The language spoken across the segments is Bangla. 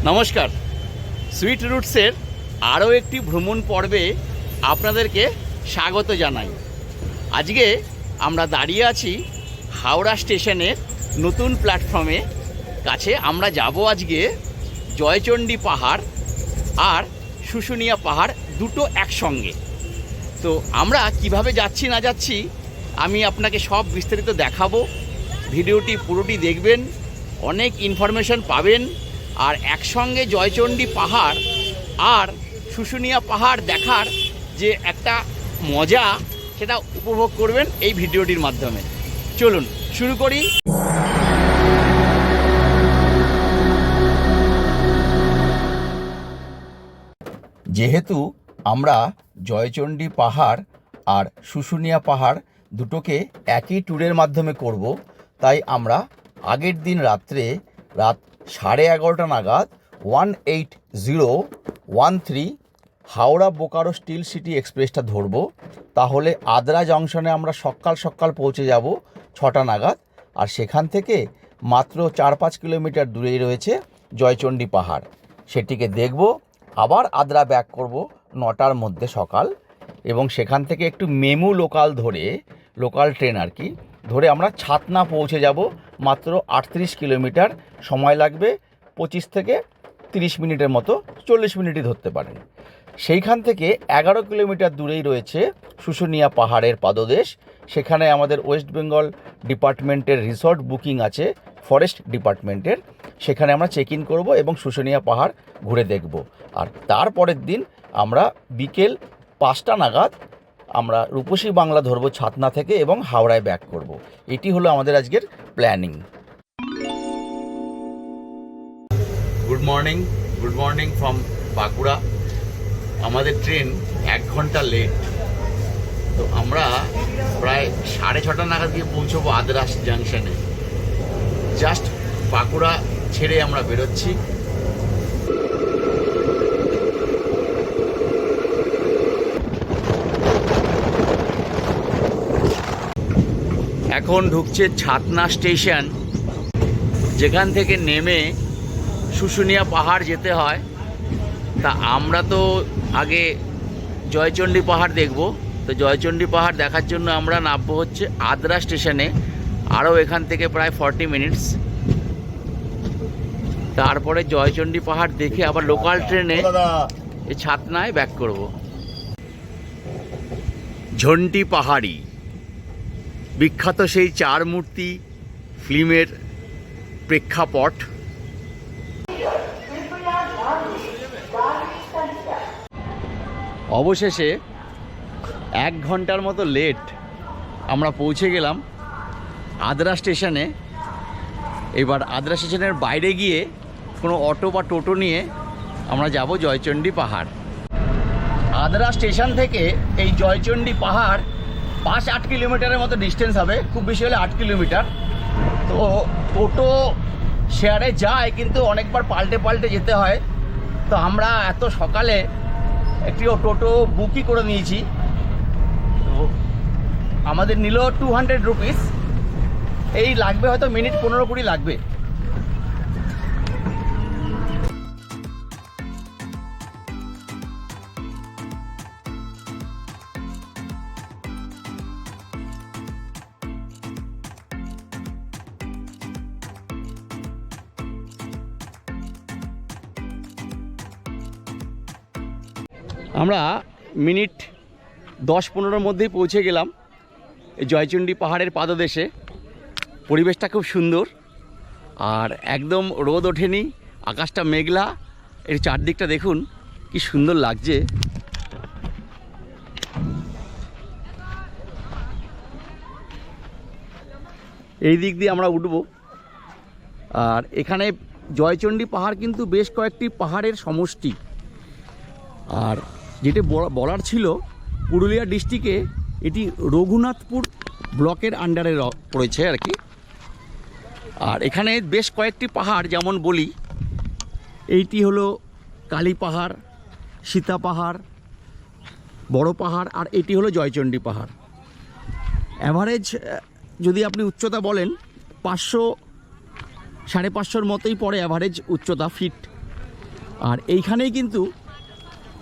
নমস্কার, সুইট রুটসের আরও একটি ভ্রমণ পর্বে আপনাদেরকে স্বাগত জানাই। আজকে আমরা দাঁড়িয়ে আছি হাওড়া স্টেশনের নতুন প্ল্যাটফর্মে কাছে। আমরা যাব আজকে জয়চণ্ডী পাহাড় আর শুশুনিয়া পাহাড় দুটো একসঙ্গে। তো আমরা কিভাবে যাচ্ছি না যাচ্ছি আমি আপনাকে সব বিস্তারিত দেখাবো। ভিডিওটি পুরোটি দেখবেন, অনেক ইনফরমেশন পাবেন। আর একসঙ্গে জয়চণ্ডী পাহাড় আর শুশুনিয়া পাহাড় দেখার যে একটা মজা, সেটা উপভোগ করবেন এই ভিডিওটির মাধ্যমে। চলুন শুরু করি। যেহেতু আমরা জয়চণ্ডী পাহাড় আর শুশুনিয়া পাহাড় দুটোকে একই ট্যুরের মাধ্যমে করব, তাই আমরা আগের দিন রাত 11:30 নাগাদ 18013 হাওড়া বোকারো স্টিল সিটি এক্সপ্রেসটা ধরবো। তাহলে আদ্রা জংশনে আমরা সকাল সকাল পৌঁছে যাব 6টা নাগাদ। আর সেখান থেকে মাত্র 4-5 কিলোমিটার দূরেই রয়েছে জয়চণ্ডী পাহাড়, সেটিকে দেখব। আবার আদ্রা ব্যাক করব 9টার মধ্যে সকাল, এবং সেখান থেকে একটু মেমু লোকাল ধরে, লোকাল ট্রেন আর কি ধরে আমরা ছাতনা পৌঁছে যাব। মাত্র 38 কিলোমিটার, সময় লাগবে 25 থেকে 30 মিনিটের মতো, 40 মিনিটই ধরতে পারেন। সেইখান থেকে 11 কিলোমিটার দূরেই রয়েছে শুশুনিয়া পাহাড়ের পাদদেশ। সেখানে আমাদের ওয়েস্ট বেঙ্গল ডিপার্টমেন্টের রিসর্ট বুকিং আছে, ফরেস্ট ডিপার্টমেন্টের। সেখানে আমরা চেক ইন করবো এবং শুশুনিয়া পাহাড় ঘুরে দেখব। আর তারপরের দিন আমরা বিকেল 5টা নাগাদ আমরা রূপসী বাংলা ধরবো ছাতনা থেকে এবং হাওড়ায় ব্যাক করব। এটি হলো আমাদের আজকের planning. Good morning from Bankura. আমাদের ট্রেন 1 ঘন্টা লেট, তো আমরা প্রায় 6:30 নাগাদ গিয়ে পৌঁছবো আদ্রা জাংশনে। জাস্ট বাঁকুড়া ছেড়ে আমরা বেরোচ্ছি। এখন ঢুকছে ছাতনা স্টেশন, যেখান থেকে নেমে শুশুনিয়া পাহাড় যেতে হয়। তা আমরা তো আগে জয়চণ্ডী পাহাড় দেখব, তো জয়চণ্ডী পাহাড় দেখার জন্য আমরা নামবো হচ্ছে আদ্রা স্টেশনে। আরও এখান থেকে প্রায় 40 মিনিটস। তারপরে জয়চণ্ডী পাহাড় দেখে আবার লোকাল ট্রেনে এই ছাতনায় ব্যাক করব। ঝন্টি পাহাড়ি, বিখ্যাত সেই 4 মূর্তি ফিল্মের প্রেক্ষাপট। অবশেষে 1 ঘন্টার মতো লেট আমরা পৌঁছে গেলাম আদ্রা স্টেশনে। এবার আদ্রা স্টেশনের বাইরে গিয়ে কোনো অটো বা টোটো নিয়ে আমরা যাব জয়চণ্ডী পাহাড়। আদ্রা স্টেশন থেকে এই জয়চণ্ডী পাহাড় 5-8 কিলোমিটারের মতো ডিস্টেন্স হবে, খুব বেশি হলে 8 কিলোমিটার। তো টোটো শেয়ারে যায়, কিন্তু অনেকবার পাল্টে যেতে হয়। তো আমরা এত সকালে একটি টোটো বুকই করে নিয়েছি। তো আমাদের নিল 200 রুপিস। এই লাগবে হয়তো মিনিট 15-20 লাগবে। আমরা মিনিট 10-15 মধ্যেই পৌঁছে গেলাম এই জয়চণ্ডী পাহাড়ের পাদদেশে। পরিবেশটা খুব সুন্দর, আর একদম রোদ ওঠেনি, আকাশটা মেঘলা। এর চারদিকটা দেখুন কি সুন্দর লাগছে। এই দিক দিয়ে আমরা উঠব। আর এখানে জয়চণ্ডী পাহাড় কিন্তু বেশ কয়েকটি পাহাড়ের সমষ্টি। আর যেটা বলার ছিল, পুরুলিয়া ডিস্ট্রিক্টে এটি রঘুনাথপুর ব্লকের আন্ডারে পড়েছে আর কি। আর এখানে বেশ কয়েকটি পাহাড়, যেমন বলি এইটি হলো কালী পাহাড়, সীতা পাহাড়, বড় পাহাড়, আর এটি হলো জয়চণ্ডী পাহাড়। অ্যাভারেজ যদি আপনি উচ্চতা বলেন 500 550-র মতোই পড়ে অ্যাভারেজ উচ্চতা ফিট। আর এইখানেই কিন্তু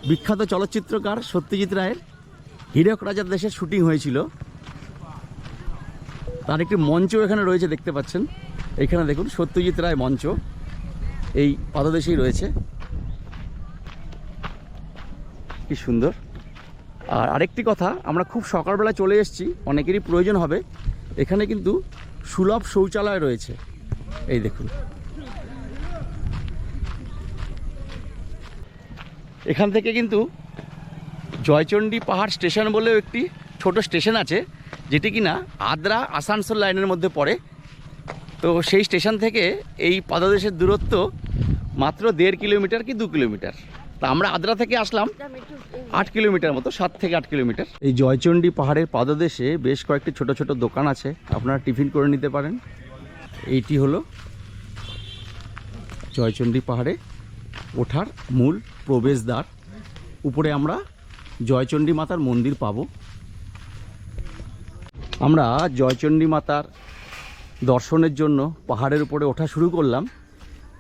বিখ্যাত চলচ্চিত্রকার সত্যজিৎ রায়ের হীরক রাজার দেশের শুটিং হয়েছিল। তার একটি মঞ্চ এখানে রয়েছে, দেখতে পাচ্ছেন। এইখানে দেখুন সত্যজিৎ রায় মঞ্চ এই পাদদেশেই রয়েছে, কি সুন্দর। আর আরেকটি কথা, আমরা খুব সকালবেলা চলে এসেছি, অনেকেরই প্রয়োজন হবে। এখানে কিন্তু সুলভ শৌচালয় রয়েছে, এই দেখুন। এখান থেকে কিন্তু জয়চণ্ডী পাহাড় স্টেশন বলেও একটি ছোট স্টেশন আছে, যেটি কিনা আদ্রা আসানসোল লাইনের মধ্যে পড়ে। তো সেই স্টেশন থেকে এই পাদদেশের দূরত্ব মাত্র 1.5 কিলোমিটার কি 2 কিলোমিটার। তা আমরা আদ্রা থেকে আসলাম 8 কিলোমিটার মতো, 7 থেকে 8 কিলোমিটার। এই জয়চণ্ডী পাহাড়ের পাদদেশে বেশ কয়েকটি ছোট ছোট দোকান আছে, আপনারা টিফিন করে নিতে পারেন। এইটি হলো জয়চণ্ডী পাহাড়ে ওঠার মূল প্রবেশদ্বার। উপরে আমরা জয়চণ্ডী মাতার মন্দির পাব। আমরা জয়চণ্ডী মাতার দর্শনের জন্য পাহাড়ের উপরে ওঠা শুরু করলাম।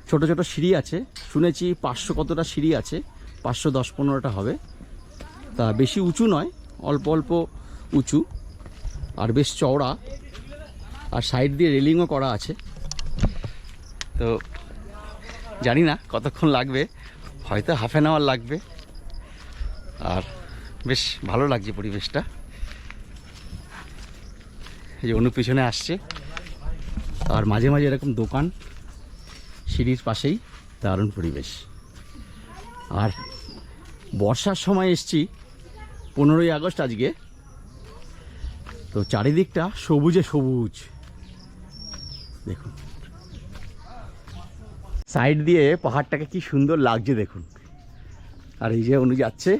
ছোট ছোট সিঁড়ি আছে, শুনেছি 500 কতটা সিঁড়ি আছে, 510-15টা হবে। তা বেশি উঁচু নয়, অল্প অল্প উঁচু আর বেশ চওড়া, আর সাইড দিয়ে রেলিংও করা আছে। তো জানি না কতক্ষণ লাগবে, হয়তো হাফ অ্যান আওয়ার লাগবে। আর বেশ ভালো লাগছে পরিবেশটা। এই যে অনু পিছনে আসছে, আর মাঝে মাঝে এরকম দোকান সিঁড়ির পাশেই, দারুণ পরিবেশ। আর বর্ষার সময় এসছি, 15ই আগস্ট আজকে, তো চারিদিকটা সবুজে সবুজ দেখুন। সাইড দিয়ে পাহাড়টাকে কি সুন্দর লাগছে দেখুন। আর এই যে অনু যাচ্ছে,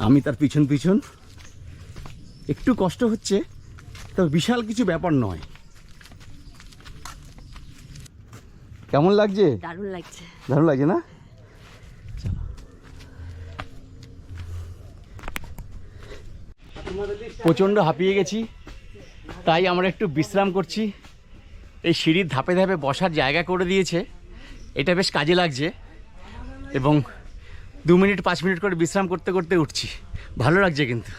আমি তার পিছন পিছন। একটু কষ্ট হচ্ছে, তো বিশাল কিছু ব্যাপার নয়। কেমন লাগছে? দারুণ লাগছে। দারুণ লাগছে না? প্রচণ্ড হাঁপিয়ে গেছি, তাই আমরা একটু বিশ্রাম করছি। এই সিঁড়ির ধাপে ধাপে বসার জায়গা করে দিয়েছে, এটা বেশ কাজে লাগছে। এবং 2 মিনিট 5 মিনিট করে বিশ্রাম করতে করতে উঠছি, ভালো লাগছে কিন্তু।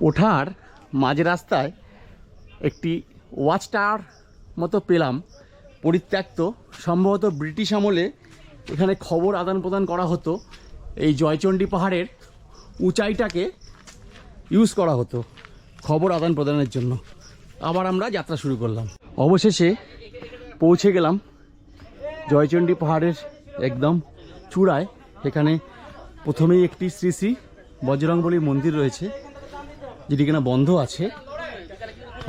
ওঠার মাঝ রাস্তায় একটি ওয়াচ টাওয়ার মতো পেলাম, পরিত্যক্ত। সম্ভবত ব্রিটিশ আমলে এখানে খবর আদান প্রদান করা হতো, এই জয়চণ্ডী পাহাড়ের উঁচাইটাকে ইউজ করা হতো খবর আদান প্রদানের জন্য। আবার আমরা যাত্রা শুরু করলাম। অবশেষে পৌঁছে গেলাম জয়চণ্ডী পাহাড়ের একদম চূড়ায়। এখানে প্রথমেই একটি শ্রী শ্রী বজরংবলী মন্দির রয়েছে, যেটি কিনা বন্ধ আছে।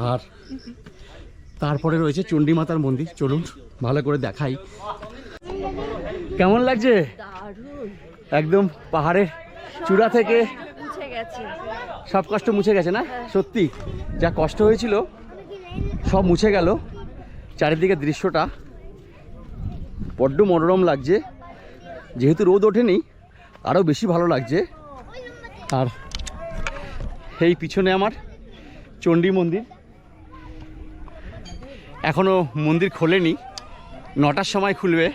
আর তারপরে রয়েছে চণ্ডী মাতার মন্দির। চলুন ভালো করে দেখাই। কেমন লাগছে? একদম পাহাড়ের চূড়া থেকে সব কষ্ট মুছে গেছে না? সত্যি যা কষ্ট হয়েছিল সব মুছে গেল। চারিদিকে দৃশ্যটা বড্ড মনোরম লাগছে, যেহেতু রোদ ওঠেনি আরও বেশি ভালো লাগছে। আর এই পিছনে আমার চণ্ডী মন্দির, এখনও মন্দির খোলেনি, 9টার সময় খুলবে।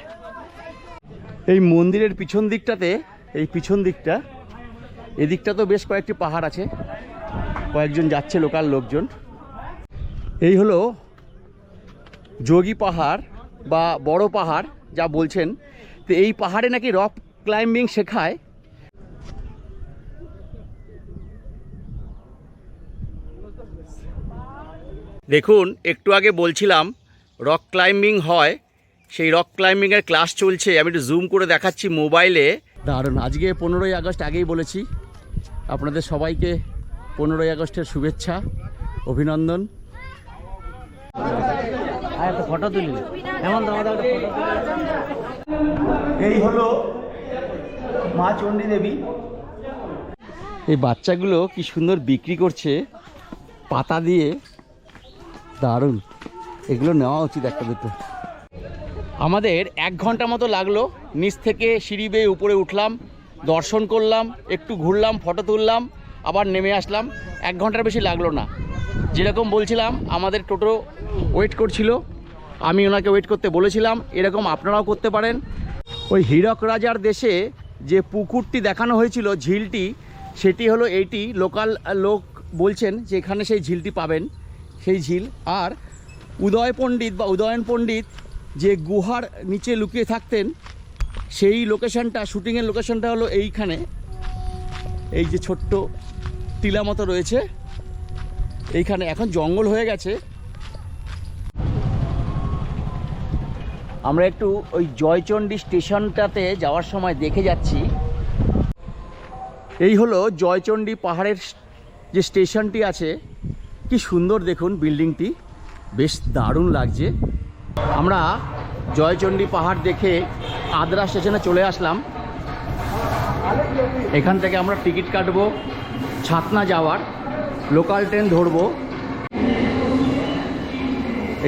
এই মন্দিরের পিছন দিকটাতে, এই পিছন দিকটা, এদিকটা তো বেশ কয়েকটি পাহাড় আছে, কয়েকজন যাচ্ছে লোকাল লোকজন। এই হলো যোগী পাহাড় বা বড় পাহাড় যা বলছেন। তো এই পাহাড়ে নাকি রক ক্লাইম্বিং শেখায়। দেখুন, একটু আগে বলছিলাম রক ক্লাইম্বিং হয়, সেই রক ক্লাইম্বিংয়ের ক্লাস চলছে। আমি একটু জুম করে দেখাচ্ছি মোবাইলে। দারুণ। আজকে 15ই আগস্ট, আগেই বলেছি আপনাদের সবাইকে 15ই আগস্টের শুভেচ্ছা, অভিনন্দন। ফটো তুলি এই হলো মা চণ্ডী দেবী। এই বাচ্চাগুলো কি সুন্দর বিক্রি করছে পাতা দিয়ে, দারুণ। এগুলো নেওয়া উচিত একটা দুটো। আমাদের 1 ঘন্টা মতো লাগলো, নিচ থেকে সিঁড়ি বেয়ে উপরে উঠলাম, দর্শন করলাম, একটু ঘুরলাম, ফটো তুললাম, আবার নেমে আসলাম। 1 ঘন্টার বেশি লাগলো না। যেরকম বলছিলাম আমাদের টোটো ওয়েট করছিল, আমি ওনাকে ওয়েট করতে বলেছিলাম, এরকম আপনারাও করতে পারেন। ওই হীরক রাজার দেশে যে পুকুরটি দেখানো হয়েছিল, ঝিলটি, সেটি হলো এইটি। লোকাল লোক বলছেন যে এখানে সেই ঝিলটি পাবেন, সেই ঝিল। আর উদয় পণ্ডিত বা উদয়ন পণ্ডিত যে গুহার নিচে লুকিয়ে থাকতেন, সেই লোকেশনটা, শুটিংয়ের লোকেশনটা হলো এইখানে। এই যে ছোট্ট টিলা মতো রয়েছে এইখানে, এখন জঙ্গল হয়ে গেছে। আমরা একটু ওই জয়চণ্ডী স্টেশনটাতে যাওয়ার সময় দেখে যাচ্ছি। এই হলো জয়চণ্ডী পাহাড়ের যে স্টেশনটি আছে, কি সুন্দর দেখুন বিল্ডিংটি, বেশ দারুণ লাগছে। আমরা জয়চণ্ডী পাহাড় দেখে আদ্রা স্টেশনে চলে আসলাম। এখান থেকে আমরা টিকিট কাটবো ছাতনা যাওয়ার, লোকাল ট্রেন ধরবো।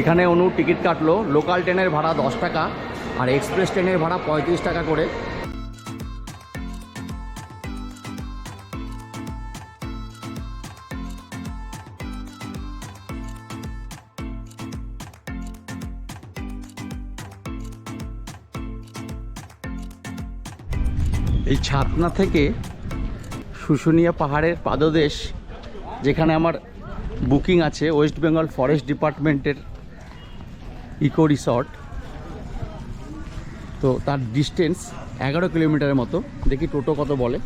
এখানে অনু টিকিট কাটলো। লোকাল ট্রেনের ভাড়া 10 টাকা আর এক্সপ্রেস ট্রেনের ভাড়া 35 টাকা করে। এই ছাতনা থেকে শুশুনিয়া পাহাড়ের পাদদেশ, যেখানে আমার বুকিং আছে ওয়েস্ট বেঙ্গল ফরেস্ট ডিপার্টমেন্টের ইকো রিসর্ট, তো তার ডিস্টেন্স 11 কিলোমিটারের মতো। দেখি টোটো কত বলে।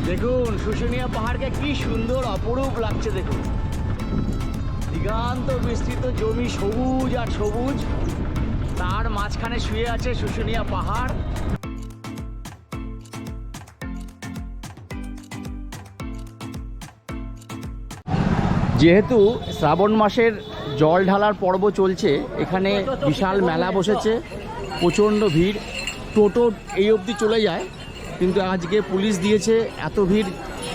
দেখুন শুশুনিয়া পাহাড়কে কি সুন্দর অপরূপ লাগছে। দেখুন দিগান্ত বিস্তৃত জমি, সবুজ আর সবুজ, তার মাঝখানে শুয়ে আছে শুশুনিয়া পাহাড়। যেহেতু শ্রাবণ মাসের জল ঢালার পর্ব চলছে, এখানে বিশাল মেলা বসেছে, প্রচণ্ড ভিড়। টোটো এই অবধি চলে যায়, কিন্তু আজকে পুলিশ দিয়েছে এত ভিড়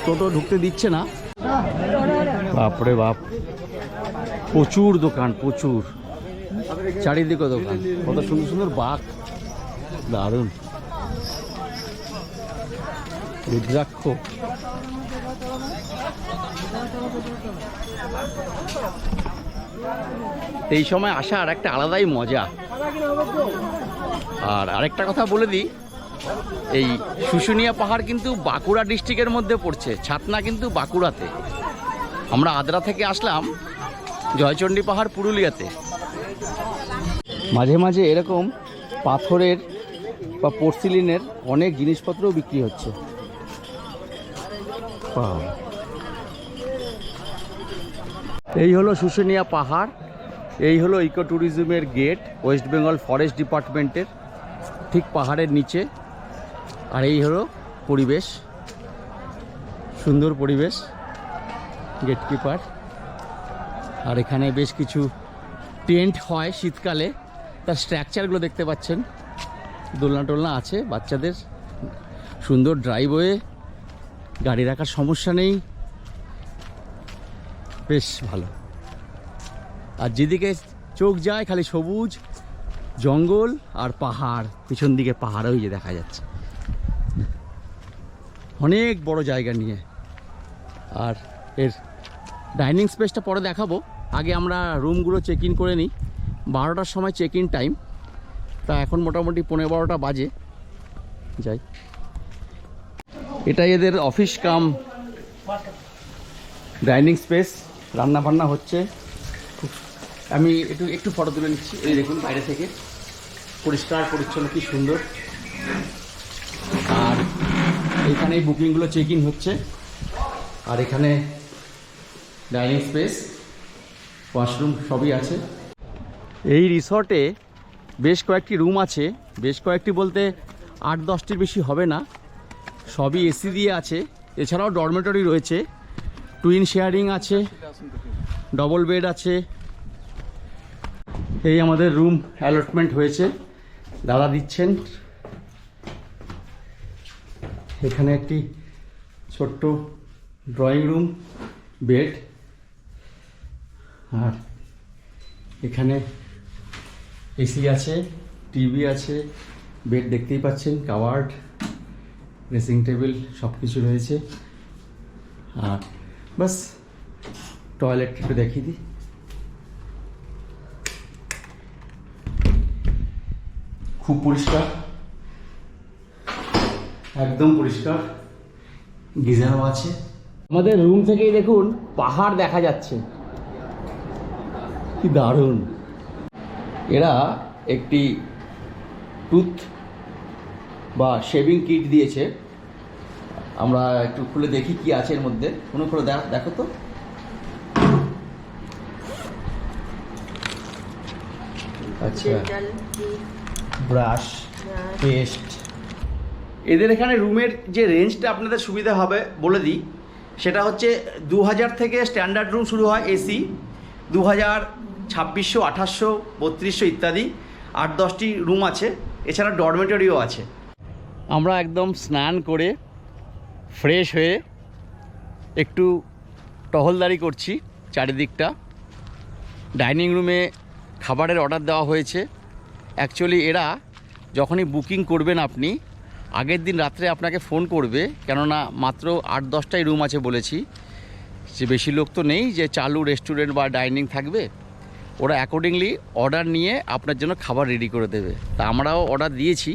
টোটো ঢুকতে দিচ্ছে না। বাপরে বাপ, প্রচুর দোকান, প্রচুর, চারিদিকে দোকান, কত সুন্দর সুন্দর বাঘ, দারুণ। রুদ্রাক্ষ, এই সময় আসার একটা আলাদাই মজা। আর আরেকটা কথা বলে দিই, এই শুশুনিয়া পাহাড় কিন্তু বাঁকুড়া ডিস্ট্রিক্টের মধ্যে পড়ছে, ছাতনা কিন্তু বাঁকুড়াতে। আমরা আদ্রা থেকে আসলাম, জয়চণ্ডী পাহাড় পুরুলিয়াতে। মাঝে মাঝে এরকম পাথরের বা পোর্সিলিনের অনেক জিনিসপত্রও বিক্রি হচ্ছে। এই হলো শুশুনিয়া পাহাড়, এই হলো ইকো ট্যুরিজমের গেট, ওয়েস্ট বেঙ্গল ফরেস্ট ডিপার্টমেন্টের, ঠিক পাহাড়ের নিচে। আর এই হলো পরিবেশ, সুন্দর পরিবেশ, গেটকিপার। আর এখানে বেশ কিছু টেন্ট হয় শীতকালে, তার স্ট্রাকচারগুলো দেখতে পাচ্ছেন। দোলনা টোলনা আছে বাচ্চাদের, সুন্দর ড্রাইভওয়ে, গাড়ি রাখার সমস্যা নেই, বেশ ভালো। আর যেদিকে চোখ যায় খালি সবুজ, জঙ্গল আর পাহাড়, পিছন দিকে পাহাড় ওই যে দেখা যাচ্ছে, অনেক বড় জায়গা নিয়ে। আর এর ডাইনিং স্পেসটা পরে দেখাবো, আগে আমরা রুমগুলো চেক ইন করে নিই। 12টার সময় চেক ইন টাইম, তা এখন মোটামুটি 11:15 বাজে। যাই, এটাই এদের অফিস কাম ডাইনিং স্পেস, রান্না বান্না হচ্ছে। আমি একটু ফটো তুলে নিচ্ছি। এই দেখুন বাইরে থেকে পরিষ্কার পরিচ্ছন্ন, কি সুন্দর। আর এখানে বুকিংগুলো চেক ইন হচ্ছে। আর এখানে ডাইনিং স্পেস, ওয়াশরুম সবই আছে। এই রিসর্টে বেশ কয়েকটি রুম আছে, বেশ কয়েকটি বলতে 8-10টির বেশি হবে না, সবই এসি দিয়ে আছে। এছাড়াও ডরমেটরি রয়েছে, টুইন শেয়ারিং আছে, ডবল বেড আছে। এই আমাদের রুম অ্যালটমেন্ট হয়েছে, দাদা দিচ্ছেন। এখানে একটি ছোট্ট ড্রয়িং রুম, বেড। আর এখানে এসি আছে, টিভি আছে, বেড দেখতেই পাচ্ছেন, কাভার্ড, ড্রেসিং টেবিল সব কিছু রয়েছে। আর বাস টয়লেট একটু দেখিয়ে দিই। খুব পরিষ্কার, একদম পরিষ্কার, গিজারও আছে। আমাদের রুম থেকেই দেখুন পাহাড় দেখা যাচ্ছে, কি দারুণ। এরা একটি টুথ বা শেভিং কিট দিয়েছে, আমরা একটু খুলে দেখি কি আছে এর মধ্যে। কোনো খুলে দেখো তো। আচ্ছা, ব্রাশ, পেস্ট। এদের এখানে রুমের যে রেঞ্জটা আপনাদের সুবিধা হবে বলে দিই, সেটা হচ্ছে 2000 থেকে স্ট্যান্ডার্ড রুম শুরু হয়, এসি 2000, 2600, 2800, 3200 ইত্যাদি। 8-10টি রুম আছে, এছাড়া ডরমেটরিও আছে। আমরা একদম স্নান করে ফ্রেশ হয়ে একটু টহলদারি করছি চারিদিকটা। ডাইনিং রুমে খাবারের অর্ডার দেওয়া হয়েছে। অ্যাকচুয়ালি এরা যখনই বুকিং করবেন আপনি, আগের দিন রাত্রে আপনাকে ফোন করবে, কেননা মাত্র 8-10টাই রুম আছে বলেছি, যে বেশি লোক তো নেই যে চালু রেস্টুরেন্ট বা ডাইনিং থাকবে। ওরা অ্যাকর্ডিংলি অর্ডার নিয়ে আপনার জন্য খাবার রেডি করে দেবে। তা আমরাও অর্ডার দিয়েছি।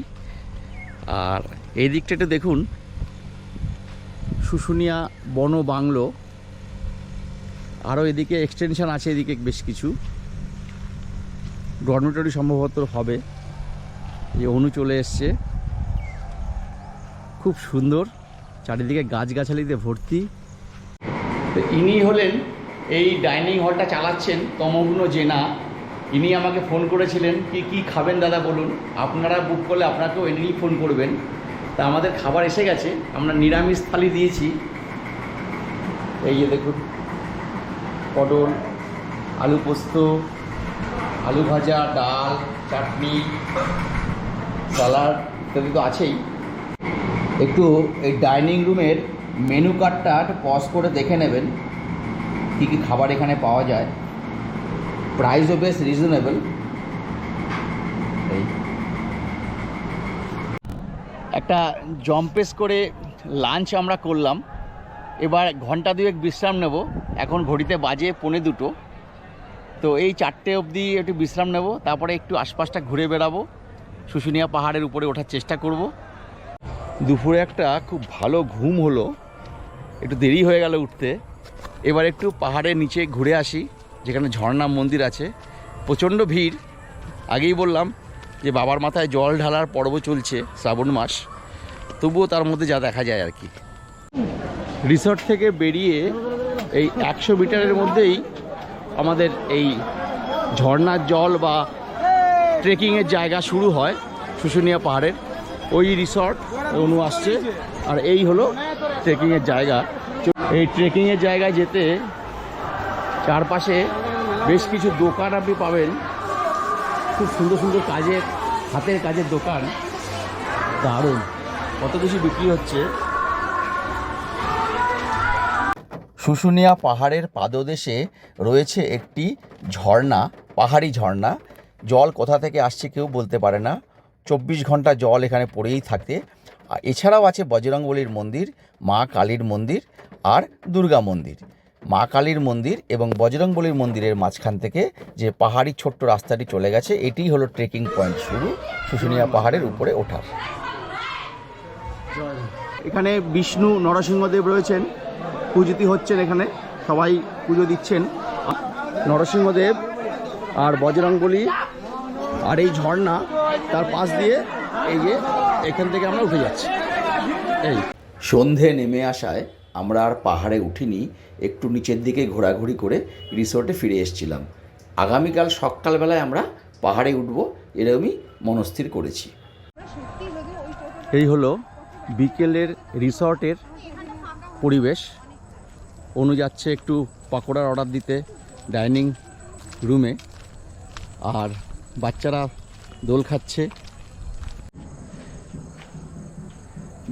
আর এই দিকটা একটু দেখুন, শুশুনিয়া বন বাংলো, আরও এদিকে এক্সটেনশন আছে, এদিকে বেশ কিছু ডরমেটরি সম্ভবত হবে। এই অনু চলে এসছে, খুব সুন্দর, চারিদিকে গাছগাছালিতে ভর্তি। তো ইনি হলেন এই ডাইনিং হলটা চালাচ্ছেন, তমগ্ন জেনা। ইনি আমাকে ফোন করেছিলেন কি খাবেন দাদা বলুন। আপনারা বুক করলে আপনাকেও ইনি ফোন করবেন। তা আমাদের খাবার এসে গেছে, আমরা নিরামিষ থালি দিয়েছি। এই যে দেখুন, পটল, আলু পোস্ত, আলু ভাজা, ডাল, চাটনি, স্যালাড ইত্যাদি তো আছেই। একটু এই ডাইনিং রুমের মেনু কার্ডটা একটু পজ করে দেখে নেবেন কী কী খাবার এখানে পাওয়া যায়। প্রাইসও বেশ রিজনেবল। এই একটা জম্পেস করে লাঞ্চ আমরা করলাম। এবার ঘন্টা দুয়েক বিশ্রাম নেব। এখন ঘড়িতে বাজে 1:45। তো এই 4টে অবধি একটু বিশ্রাম নেব, তারপরে একটু আশপাশটা ঘুরে বেড়াবো, শুশুনিয়া পাহাড়ের উপরে ওঠার চেষ্টা করব। দুপুরে একটা খুব ভালো ঘুম হলো, একটু দেরি হয়ে গেল উঠতে। এবার একটু পাহাড়ের নিচে ঘুরে আসি, যেখানে ঝর্ণা মন্দির আছে। প্রচণ্ড ভিড়, আগেই বললাম যে বাবার মাথায় জল ঢালার পর্ব চলছে, শ্রাবণ মাস, তবুও তার মধ্যে যা দেখা যায় আর কি। রিসর্ট থেকে বেরিয়ে এই 100 মিটারের মধ্যেই আমাদের এই ঝর্ণার জল বা ট্রেকিংয়ের জায়গা শুরু হয় শুশুনিয়া পাহাড়ের। ওই রিসর্ট অনু আসছে, আর এই হলো ট্রেকিংয়ের জায়গা। এই ট্রেকিংয়ের জায়গায় যেতে চারপাশে বেশ কিছু দোকান আপনি পাবেন, খুব সুন্দর সুন্দর হাতের কাজের দোকান, দারুণ, কত কিছু বিক্রি হচ্ছে। শুশুনিয়া পাহাড়ের পাদদেশে রয়েছে একটি ঝর্ণা, পাহাড়ি ঝর্ণা। জল কোথা থেকে আসছে কেউ বলতে পারে না, 24 ঘন্টা জল এখানে পড়েই থাকে। আর এছাড়াও আছে বজরংবলীর মন্দির, মা কালীর মন্দির আর দুর্গা মন্দির। মা কালীর মন্দির এবং বজরংবলীর মন্দিরের মাঝখান থেকে যে পাহাড়ি ছোট্ট রাস্তাটি চলে গেছে, এটিই হলো ট্রেকিং পয়েন্ট শুরু শুশুনিয়া পাহাড়ের উপরে ওঠার। এখানে বিষ্ণু নরসিংহদেব রয়েছেন, পূজিত হচ্ছেন, এখানে সবাই পুজো দিচ্ছেন। নরসিংহদেব আর বজরংবলী আর এই ঝর্ণা, তার পাশ দিয়ে এই যে এখান থেকে আমরা উঠে যাচ্ছি। এই সন্ধে নেমে আসায় আমরা আর পাহাড়ে উঠিনি, একটু নিচের দিকে ঘোরাঘুরি করে রিসোর্টে ফিরে এসেছিলাম। আগামীকাল সকালবেলায় আমরা পাহাড়ে উঠব, এরকমই মনস্থির করেছি। এই হলো বিকেলের রিসর্টের পরিবেশ। অনু যাচ্ছে একটু পাকোড়ার অর্ডার দিতে ডাইনিং রুমে, আর বাচ্চারা দোল খাচ্ছে।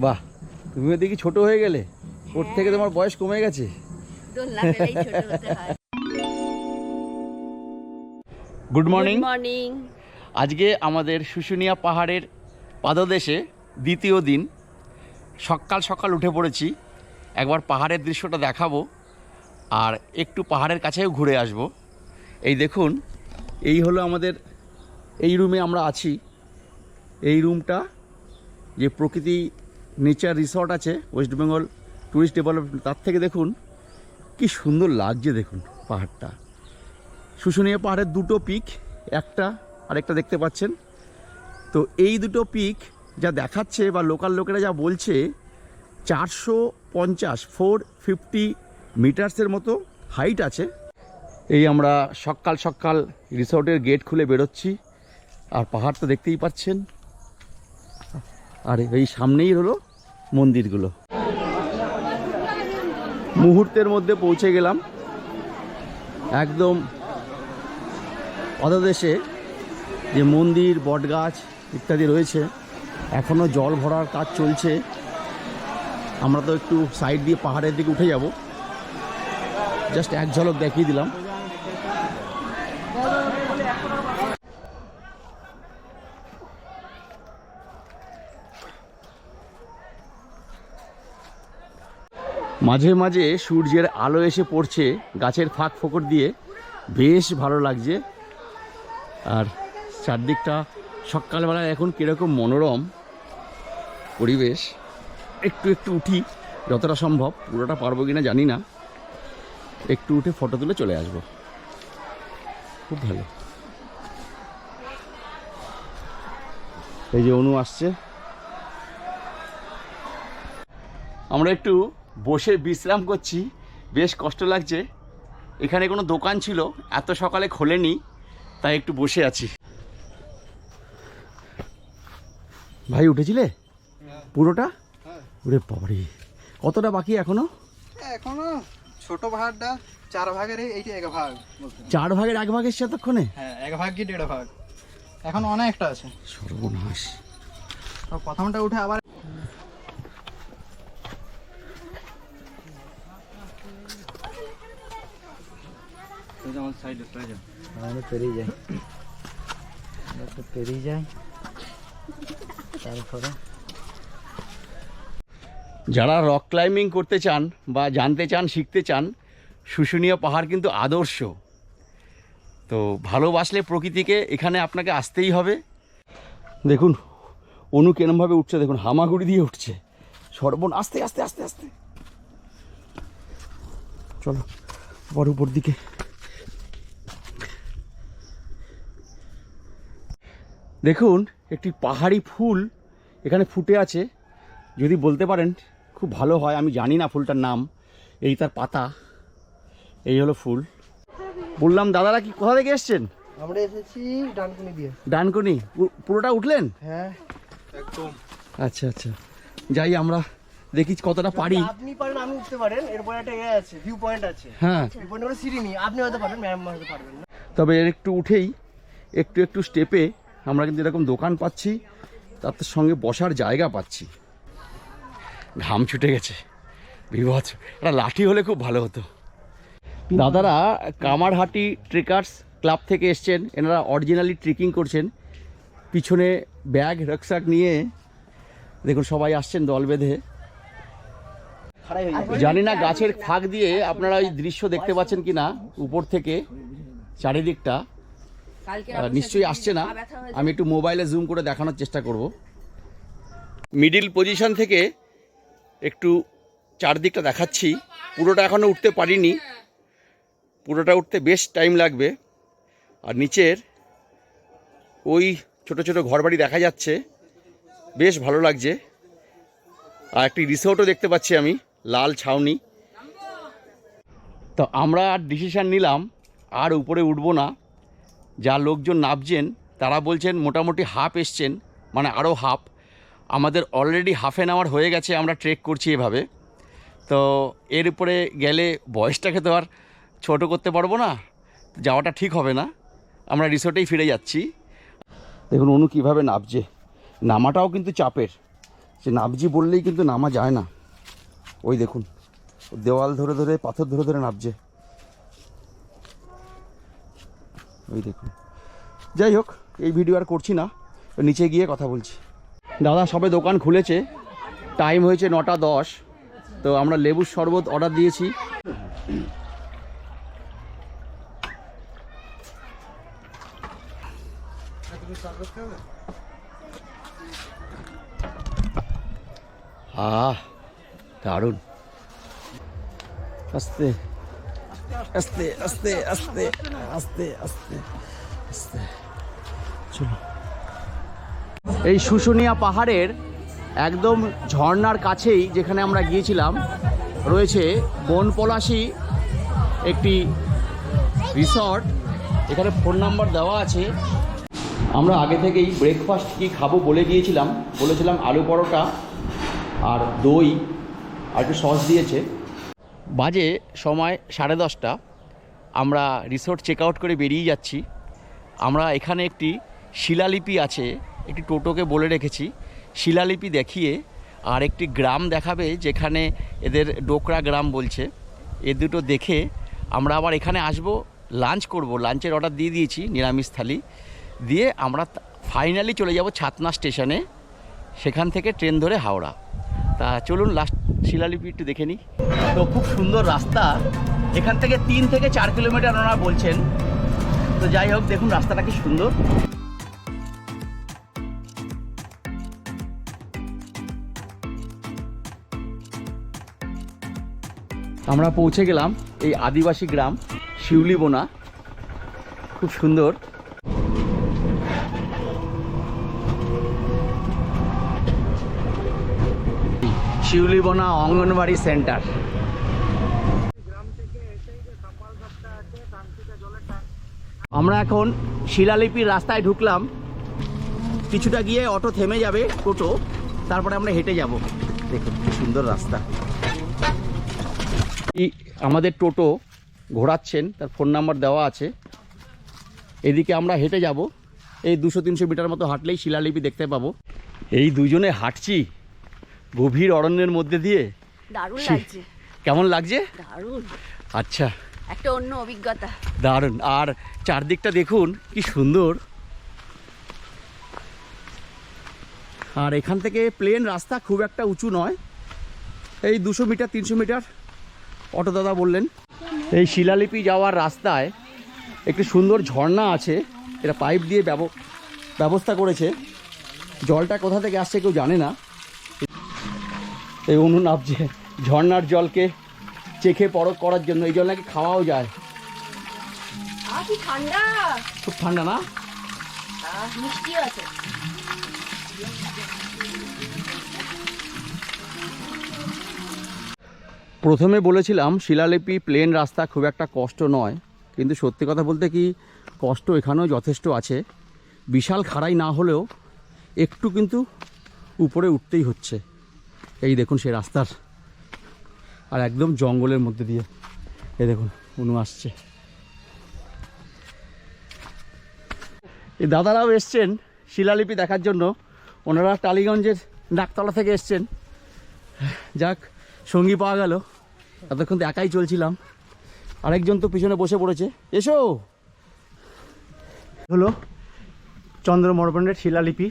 বাহ, তুমিও দেখি ছোট হয়ে গেলে, ওর থেকে তোমার বয়স কমে গেছে। Good morning. আজকে আমাদের শুশুনিয়া পাহাড়ের পাদদেশে দ্বিতীয় দিন। সকাল সকাল উঠে পড়েছি, একবার পাহাড়ের দৃশ্যটা দেখাবো আর একটু পাহাড়ের কাছেও ঘুরে আসব। এই দেখুন, এই হলো আমাদের এই রুমে আমরা আছি। এই রুমটা যে প্রকৃতি নেচার রিসর্ট আছে ওয়েস্ট বেঙ্গল ট্যুরিস্ট ডেভেলপমেন্ট, তার থেকে দেখুন কি সুন্দর লাগছে। দেখুন পাহাড়টা, শুশুনিয়া পাহাড়ের দুটো পিক, একটা আরেকটা দেখতে পাচ্ছেন। তো এই দুটো পিক যা দেখাচ্ছে বা লোকাল লোকেরা যা বলছে 450 মিটার্সের মতো হাইট আছে। এই আমরা সকাল সকাল রিসর্টের গেট খুলে বেরোচ্ছি, আর পাহাড় তো দেখতেই পাচ্ছেন, আর এই সামনেই হলো মন্দিরগুলো। মুহূর্তের মধ্যে পৌঁছে গেলাম একদম অধদেশে, যে মন্দির বটগাছ ইত্যাদি রয়েছে। এখনও জল ভরার কাজ চলছে। আমরা তো একটু সাইড দিয়ে পাহাড়ের দিকে উঠে যাব, জাস্ট এক ঝলক দেখিয়ে দিলাম। মাঝে মাঝে সূর্যের আলো এসে পড়ছে গাছের ফাঁক ফোকর দিয়ে, বেশ ভালো লাগছে। আর চারদিকটা সকালবেলা এখন কীরকম মনোরম পরিবেশ। একটু একটু উঠি যতটা সম্ভব, পুরোটা পারবো কিনা জানি না। একটু উঠে ফটো তুলে চলে আসবো, খুব ভালো। এই যে অনু আসছে, আমরা একটু বসে বিশ্রাম করছি, বেশ কষ্ট লাগছে। এখানে কোনো দোকান ছিল এত সকালে খোলেনি, তাই একটু বসে আছি। ভাই উঠেছিলে পুরোটা? ওরে বাবারে, কতটা বাকি এখনো? এখনো ছোট ভাগটা 4 ভাগের, এইটা 1 ভাগ। 4 ভাগের 1 ভাগ এসছে এতক্ষণে? হ্যাঁ, 1 ভাগ কি 1.5 ভাগ, এখন অনেকটা আছে। সর্বনাশ। তো প্রথমটা উঠে আবার পেরিয়ে যায় তারপরে। যারা রক ক্লাইম্বিং করতে চান বা জানতে চান, শিখতে চান, শুশুনিয়া পাহাড় কিন্তু আদর্শ। তো ভালোবাসলে প্রকৃতিকে এখানে আপনাকে আসতেই হবে। দেখুন অনু কেরমভাবে উঠছে, দেখুন হামাগুড়ি দিয়ে উঠছে। আস্তে আস্তে আস্তে আস্তে চলো বড় উপর দিকে। দেখুন একটি পাহাড়ি ফুল এখানে ফুটে আছে, যদি বলতে পারেন খুব ভালো হয়। আমি জানি না ফুলটার নাম, এই তার পাতা, এই হলো ফুল। বললাম দাদারা কি কোথা থেকে এসছেন? আমরা এসেছি ডানকুনি দিয়ে। ডানকুনি পুরোটা উঠলেন? হ্যাঁ একদম। আচ্ছা আচ্ছা, যাই আমরা দেখি কতটা পারি। আপনি পারেন, আমি উঠতে পারেন। এরপর একটা আছে, ভিউ পয়েন্ট আছে। হ্যাঁ, ভিউ পয়েন্ট করে সিঁড়ি নেই, আপনি হয়তো পারেন, ম্যাম হয়তো পারবেন না। তবে এর একটু উঠেই একটু একটু স্টেপে আমরা কিন্তু এরকম দোকান পাচ্ছি, তার সঙ্গে বসার জায়গা পাচ্ছি। ঘাম ছুটে গেছে বিভৎস। একটা লাঠি হলে খুব ভালো হতো। দাদারা কামারহাটি ট্রেকার্স ক্লাব থেকে এসছেন, এনারা অরিজিনালি ট্রেকিং করছেন। পিছনে ব্যাগ রুকস্যাক নিয়ে দেখুন সবাই আসছেন দল বেঁধে। জানি না গাছের ফাঁক দিয়ে আপনারা ওই দৃশ্য দেখতে পাচ্ছেন কিনা উপর থেকে, চারিদিকটা নিশ্চয়ই আসছে না। আমি একটু মোবাইলে জুম করে দেখানোর চেষ্টা করব। মিডিল পজিশন থেকে একটু চারদিকটা দেখাচ্ছি। পুরোটা এখনও উঠতে পারিনি, পুরোটা উঠতে বেশ টাইম লাগবে। আর নিচের ওই ছোট ছোট ঘরবাড়ি দেখা যাচ্ছে, বেশ ভালো লাগছে। আর একটি রিসোর্টও দেখতে পাচ্ছি আমি, লাল ছাউনি। তো আমরা আর ডিসিশান নিলাম আর উপরে উঠবো না। যা লোকজন নামছেন তারা বলছেন মোটামুটি হাফ এসছেন, মানে আরও হাফ। আমাদের অলরেডি হাফ অ্যান আওয়ার হয়ে গেছে আমরা ট্রেক করছি এভাবে। তো এর উপরে গেলে বয়সটাকে তো আর ছোটো করতে পারবো না, যাওয়াটা ঠিক হবে না। আমরা রিসোর্টেই ফিরে যাচ্ছি। দেখুন অনু কীভাবে নামছে, নামাটাও কিন্তু চাপের। সে নামজি বললেই কিন্তু নামা যায় না। ওই দেখুন দেওয়াল ধরে ধরে, পাথর ধরে ধরে নামছে। ওই দেখুন। যাই হোক, এই ভিডিও আর করছি না, নিচে গিয়ে কথা বলছি। দাদা সবে দোকান খুলেছে, টাইম হয়েছে 9টা 10। তো আমরা লেবুর শরবত অর্ডার দিয়েছি। দারুণ। আস্তে আস্তে আস্তে আস্তে আস্তে আস্তে আস্তে চলো। এই শুশুনিয়া পাহাড়ের একদম ঝর্ণার কাছেই যেখানে আমরা গিয়েছিলাম রয়েছে বনপলাশী একটি রিসর্ট। এখানে ফোন নাম্বার দেওয়া আছে। আমরা আগে থেকেই ব্রেকফাস্ট কি খাবো বলেছিলাম আলু পরোটা আর দই আর একটু সস দিয়েছে। বাজে সময় 10:30। আমরা রিসোর্ট চেক আউট করে বেরিয়ে যাচ্ছি। আমরা এখানে একটি শিলালিপি আছে, একটি টোটোকে বলে রেখেছি শিলালিপি দেখিয়ে আর একটি গ্রাম দেখাবে যেখানে এদের ডোকরা গ্রাম বলছে। এ দুটো দেখে আমরা আবার এখানে আসব, লাঞ্চ করব। লাঞ্চের অর্ডার দিয়ে দিয়েছি, নিরামিষ থালি দিয়ে আমরা ফাইনালি চলে যাব ছাতনা স্টেশনে, সেখান থেকে ট্রেন ধরে হাওড়া। তা চলুন লাস্ট শিলালিপি একটু দেখে নিই। তো খুব সুন্দর রাস্তা, এখান থেকে 3 থেকে 4 কিলোমিটার ওনারা বলছেন। তো যাই হোক, দেখুন রাস্তাটা কি সুন্দর। আমরা পৌঁছে গেলাম এই আদিবাসী গ্রাম শিউলিবোনা, খুব সুন্দর। শিউলিবোনা অঙ্গনবাড়ি সেন্টার। আমরা এখন শিলালিপির রাস্তায় ঢুকলাম। কিছুটা গিয়ে অটো থেমে যাবে, টোটো, তারপরে আমরা হেঁটে যাব। দেখুন কি সুন্দর রাস্তা। আমাদের টোটো ঘোরাচ্ছেন, তার ফোন নাম্বার দেওয়া আছে। এদিকে আমরা হেঁটে যাব, এই 200-300 মিটার মতো হাঁটলেই শিলালিপি দেখতে পাবো। এই দুজনে হাঁটছি গভীর অরণ্যের মধ্যে দিয়ে। দারুণ লাগছে। কেমন লাগছে? দারুণ। আচ্ছা, একটা অন্য অভিজ্ঞতা। দারুণ। আর চারদিকটা দেখুন কি সুন্দর। আর এখান থেকে প্লেন রাস্তা, খুব একটা উঁচু নয়, এই 200 মিটার 300 মিটার অটো দাদা বললেন। এই শিলালিপি যাওয়ার রাস্তায় একটি সুন্দর ঝর্ণা আছে, এটা পাইপ দিয়ে ব্যবস্থা করেছে। জলটা কোথা থেকে আসছে কেউ জানে না। এই অনু নামছে ঝর্ণার জলকে চেখে পরখ করার জন্য। এই জল নাকি খাওয়াও যায়। কি ঠান্ডা, খুব ঠান্ডা না? মিষ্টিও আছে। প্রথমে বলেছিলাম শিলালিপি প্লেন রাস্তা, খুব একটা কষ্ট নয়, কিন্তু সত্যি কথা বলতে কি কষ্ট এখানেও যথেষ্ট আছে। বিশাল খাড়াই না হলেও একটু কিন্তু উপরে উঠতেই হচ্ছে। এই দেখুন সেই রাস্তার, আর একদম জঙ্গলের মধ্যে দিয়ে। এই দেখুন অনু আসছে। এই দাদারাও এসছেন শিলালিপি দেখার জন্য। ওনারা টালিগঞ্জের ডাকতলা থেকে এসছেন। যাক, সঙ্গী পাওয়া গেল। এতক্ষণ তো একাই চলছিলাম, আরেকজন তো পিছনে বসে পড়েছে। এসো। হলো চন্দ্রমোহনের শিলালিপি।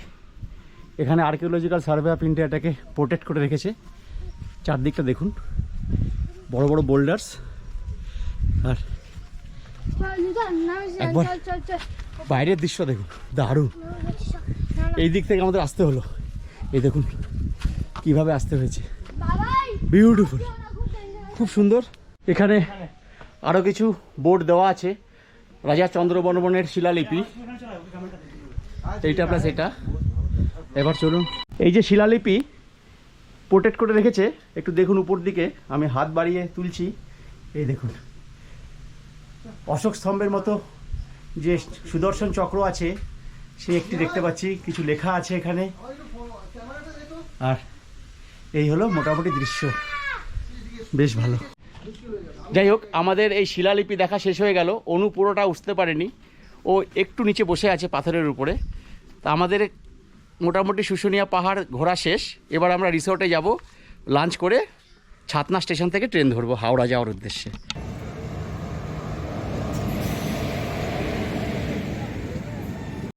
এখানে আর্কিওলজিক্যাল সার্ভে অফ ইন্ডিয়া এটাকে প্রোটেক্ট করে রেখেছে। চারদিকটা দেখুন, বড় বড় বোল্ডার্স। আর একবার বাইরের দৃশ্য দেখুন, দারুণ। এই দিক থেকে আমাদের আসতে হলো। এই দেখুন কিভাবে আসতে হয়েছে, বিউটিফুল, খুব সুন্দর। এখানে আরও কিছু বোর্ড দেওয়া আছে, রাজা চন্দ্রবর্মনের শিলালিপি, এইটা প্লাস এটা। এবার চলুন, এই যে শিলালিপি প্রোটেক্ট করে রেখেছে, একটু দেখুন উপর দিকে। আমি হাত বাড়িয়ে তুলছি, এই দেখুন অশোক স্তম্ভের মতো যে সুদর্শন চক্র আছে সে একটি দেখতে পাচ্ছি, কিছু লেখা আছে এখানে। আর এই হলো মোটামুটি দৃশ্য, বেশ ভালো। যাই হোক, আমাদের এই শিলালিপি দেখা শেষ হয়ে গেল। অনু পুরোটা উঠতে পারেনি, ও একটু নিচে বসে আছে পাথরের উপরে। তা আমাদের মোটামুটি শুশুনিয়া পাহাড় ঘোরা শেষ। এবার আমরা রিসোর্টে যাব, লাঞ্চ করে ছাতনা স্টেশন থেকে ট্রেন ধরবো হাওড়া যাওয়ার উদ্দেশ্যে।